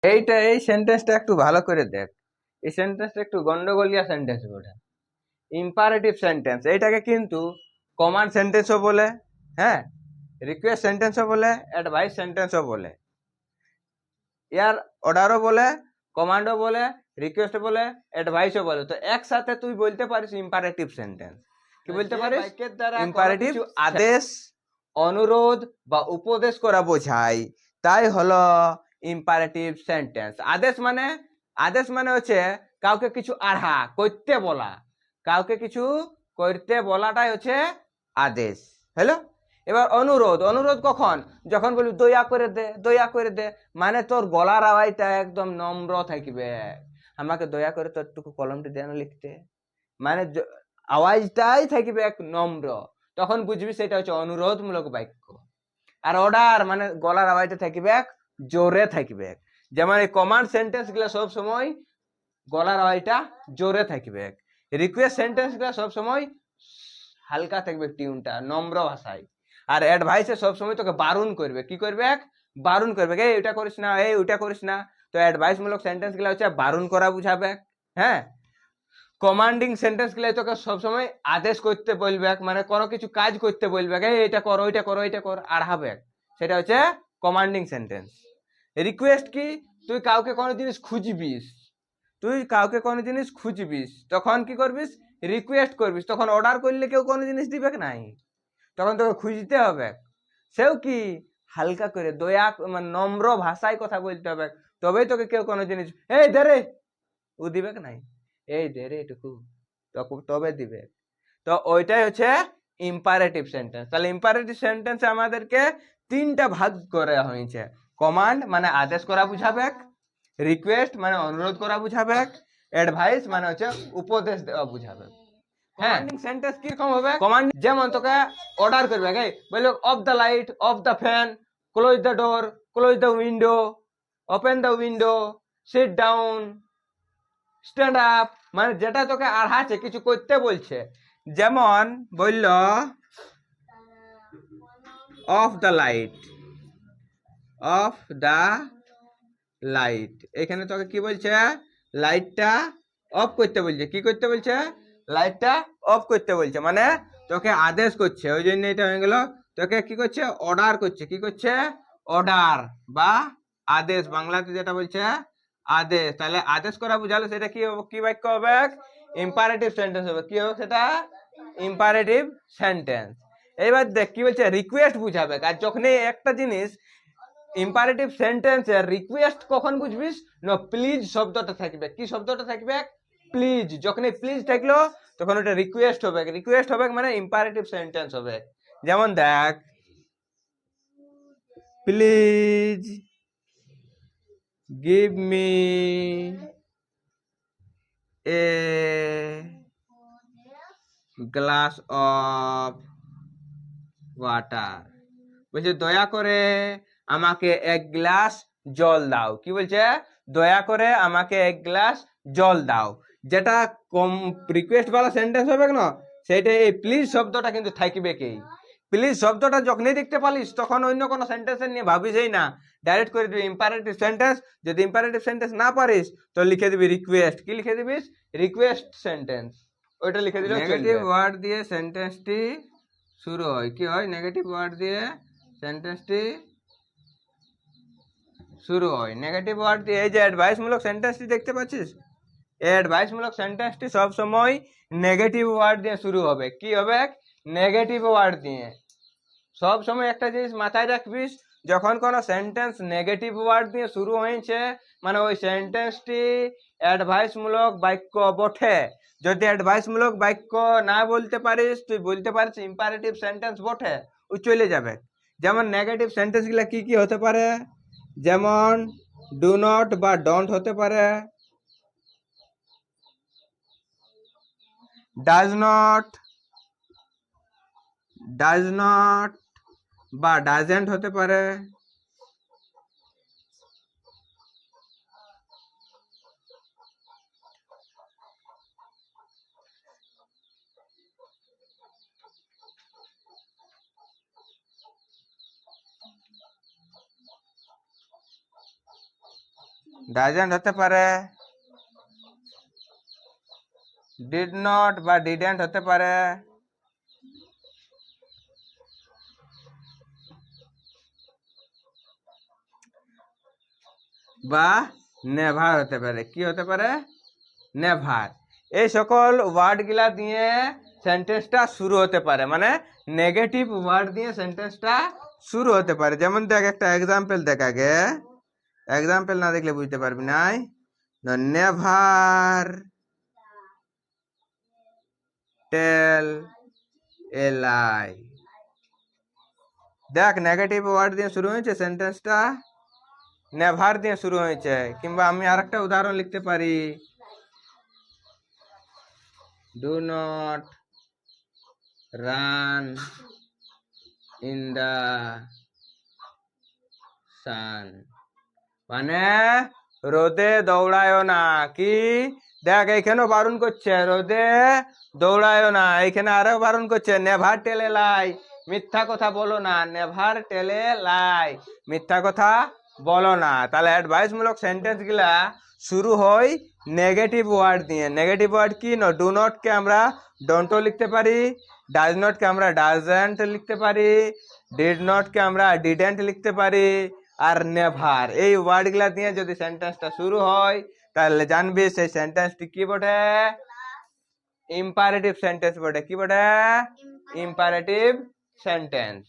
এই সেন্টেন্সটা একটু ভালো করে দেখ। এই সেন্টেন্সটা একটু গন্ডগোলিয়া সেন্টেন্স বটে। ইম্পারেটিভ সেন্টেন্স এইটাকে কিন্তু কমান্ড সেন্টেন্সও বলে, হ্যাঁ, রিকোয়েস্ট সেন্টেন্সও বলে, অ্যাডভাইস সেন্টেন্সও বলে, ইয়ার অর্ডারও বলে, কমান্ডও বলে, রিকোয়েস্টও বলে, অ্যাডভাইসও বলে। তো একসাথে তুই বলতে পারিস ইম্পারেটিভ সেন্টেন্স। কি বলতে পারিস? বাক্যের দ্বারা ইম্পারেটিভ আদেশ, অনুরোধ বা উপদেশ করা বোঝায়, তাই হলো ইম্পারেটিভ সেন্টেন্স। আদেশ মানে হচ্ছে কাউকে কিছু আড়া করতে বলা, কাউকে কিছু করতে বলাটাই হচ্ছে আদেশ, হলো। এবার অনুরোধ কখন? যখন বলি দয়া করে দে, দয়া করে দে, মানে তোর গলার আওয়াজটা একদম নম্র থাকবে। আমাকে দয়া করে তোর টুকু কলমটি দেন লিখতে, মানে আওয়াজটাই থাকবে এক নম্র, তখন বুঝবি সেটা হচ্ছে অনুরোধমূলক বাক্য। আর অর্ডার মানে গলার আওয়াজটা থাকবে এক জোরে থাকবে। যেমন এই কমান্ড সেন্টেন্স গুলা সব সময় গলার আওয়াজটা জোরে থাকবে। রিকোয়েস্ট সেন্টেন্স গুলা সব সময় হালকা থাকবে, টিউনটা নম্র ভাষায়। আর অ্যাডভাইসে সবসময় তোকে বারণ করবে, কি করবে? বারণ করবে, এই ওটা করিস না, এই ওটা করিস না। তো অ্যাডভাইস মূলক সেন্টেন্স গুলা হচ্ছে বারণ করা বুঝাবে, হ্যাঁ। কমান্ডিং সেন্টেন্স গুলো তোকে সবসময় আদেশ করতে বলবে, মানে কোনো কিছু কাজ করতে বলবে, এই এটা কর, ওইটা কর, ওইটা কর, আড়াবে, সেটা হচ্ছে কমান্ডিং সেন্টেন্স। রিকোয়েস্ট কি? তুই কাউকে কোনো জিনিস খুঁজবিস, তখন কি করবিস? রিকোয়েস্ট করবিস। তখন অর্ডার করলে কেউ কোনো জিনিস দিবে নাই, তখন তোকে খুঁজতে হবে। সেও কি হালকা করে দয়া, মানে নম্র ভাষায় কথা বলতে হবে, তবেই তোকে কেউ কোনো জিনিস এই দে রে, ও দিবে নাই, এই দে রে এটুকু, তবে দিবে। তো ওইটাই হচ্ছে ইম্পারেটিভ সেন্টেন্স। তাহলে ইম্পারেটিভ সেন্টেন্সে আমাদেরকে তিনটা ভাগ করা হয়েছে। কমান্ড মানে আদেশ করা বুঝাবে, রিকোয়েস্ট মানে অনুরোধ করা বুঝাবে, অ্যাডভাইস মানে হচ্ছে উপদেশ দেওয়া বুঝাবে। কমান্ডিং সেন্টেন্স কি রকম হবে? কমান্ড যেমন তোকে অর্ডার করবে, বললো of the light, of the fan, close the door, close the window, open the window, sit down, stand up, মানে যেটা তোকে আড়াচ্ছে, কিছু করতে বলছে। যেমন বলল of the light, of the light, এখানে তোকে কি বলছে? লাইটটা অফ করতে বলছে। কি করতে বলছে? লাইটটা অফ করতে বলছে, মানে তোকে আদেশ করছে। ওই জন্য এটা হয়ে গেল, তোকে কি করছে? অর্ডার করছে। কি করছে? অর্ডার বা আদেশ, বাংলাতে যেটা বলছে আদেশ। তাহলে আদেশ করা বুঝালো, সেটা কি কি বাক্য হবে? ইম্পারেটিভ সেন্টেন্স হবে। কি হবে সেটা? Imperative sentence. এইবার দেখ কি বলছে, রিকোয়েস্ট বুঝাবে। আর যখনই একটা জিনিস ইম্পারেটিভ সেন্টেন্সের রিকোয়েস্ট কখন বুঝবিস? না, প্লিজ শব্দটা থাকবে। কি শব্দটা থাকবে? প্লিজ। যখনই প্লিজ থাকলো তখন ওটা রিকোয়েস্ট হবে। রিকোয়েস্ট হবে মানে ইম্পারেটিভ সেন্টেন্স হবে। যেমন দেখ, please give me a glass of water. বলছে দয়া করে আমাকে এক গ্লাস জল দাও। কি বলছে? দয়া করে আমাকে এক গ্লাস জল দাও। যেটা কম রিকোয়েস্ট वाला সেন্টেন্স হবে না, সেটা এই প্লিজ শব্দটা কিন্তু থাকবে। কি প্লিজ শব্দটা যখনই দেখতে পালিস তখন অন্য কোনো সেন্টেন্স নিয়ে ভাবিসই না, ডাইরেক্ট করে দিবি ইম্পারেটিভ সেন্টেন্স। যদি ইম্পারেটিভ সেন্টেন্স না পারিস তো লিখে দিবি রিকোয়েস্ট। কি লিখে দিবিস? Request sentence. ওইটা লিখে দিলে নেগেটিভ ওয়ার্ড দিয়ে সেন্টেন্সটি শুরু হয়। কি হয়? নেগেটিভ ওয়ার্ড দিয়ে সেন্টেন্সটি শুরু হয়। নেগেটিভ ওয়ার্ড দিয়ে। এই যে অ্যাডভাইস মূলক সেন্টেন্সটি দেখতে পাচ্ছিস, এই অ্যাডভাইস মূলক সেন্টেন্সটি সব সময় নেগেটিভ ওয়ার্ড দিয়ে শুরু হবে। কি হবে? নেগেটিভ ওয়ার্ড দিয়ে। সব সময় একটা জিনিস মাথায় রাখবিস, যখন কোনো সেন্টেন্স নেগেটিভ ওয়ার্ড দিয়ে শুরু হয়েছে মানে ওই সেন্টেন্সটি অ্যাডভাইস মূলক বাক্য বটে। যদি অ্যাডভাইস মূলক বাক্য না বলতে পারিস, তুই বলতে পারিস ইম্পারেটিভ সেন্টেন্স বটে, ও চলে যাবে। যেমন নেগেটিভ সেন্টেন্স গুলা কি কি হতে পারে? যেমন ডু নট বা ডোন্ট হতে পারে, ডাজ নট বা ডাজেন্ট হতে পারে, ডাজেন্ট হতে পারে, ডিড নট বা ডিডেন্ট হতে পারে, বা নেভার হতে পারে। কি হতে পারে? নেভার। এই সকল ওয়ার্ড গুলা দিয়ে সেন্টেন্সটা শুরু হতে পারে, মানে নেগেটিভ ওয়ার্ড দিয়ে সেন্টেন্সটা শুরু হতে পারে। যেমন দেখ, একটা এক্সাম্পল দেখ আগে, এক্সাম্পল না দেখলে বুঝতে পারবি নাই। নেভার টেল এ লাই। দেখ, নেগেটিভ ওয়ার্ড দিয়ে শুরু হয়েছে সেন্টেন্সটা, নেভার দিয়ে শুরু হয়েছে। কিংবা আমি আরেকটা উদাহরণ লিখতে পারি, do not run in the sun, মানে রোদে দৌড়ায় না। কি দেখ, এইখানেও বারণ করছে রোদে দৌড়ায় না, এইখানে আরো বারণ করছে নেভার টেলে লাই, মিথ্যা কথা বলো না। নেভার টেলে লাই, মিথ্যা কথা বলো না। তাহলে অ্যাডভাইস মূলক সেন্টেন্স গুলা শুরু হয় নেগেটিভ ওয়ার্ড দিয়ে। নেগেটিভ ওয়ার্ড কি? ডু নট কে আমরা ডোন্টও লিখতে পারি, ডাজ নট কে আমরা ডাজেন্ট লিখতে পারি, ডিড নট কে আমরা ডিডেন্ট লিখতে পারি, আর নেভার, এই ওয়ার্ড গুলা দিয়ে যদি সেন্টেন্সটা শুরু হয় তাহলে জানবি সেই সেন্টেন্সটি কি বটে? ইম্পারেটিভ সেন্টেন্স বটে। কি বটে? Imperative sentence.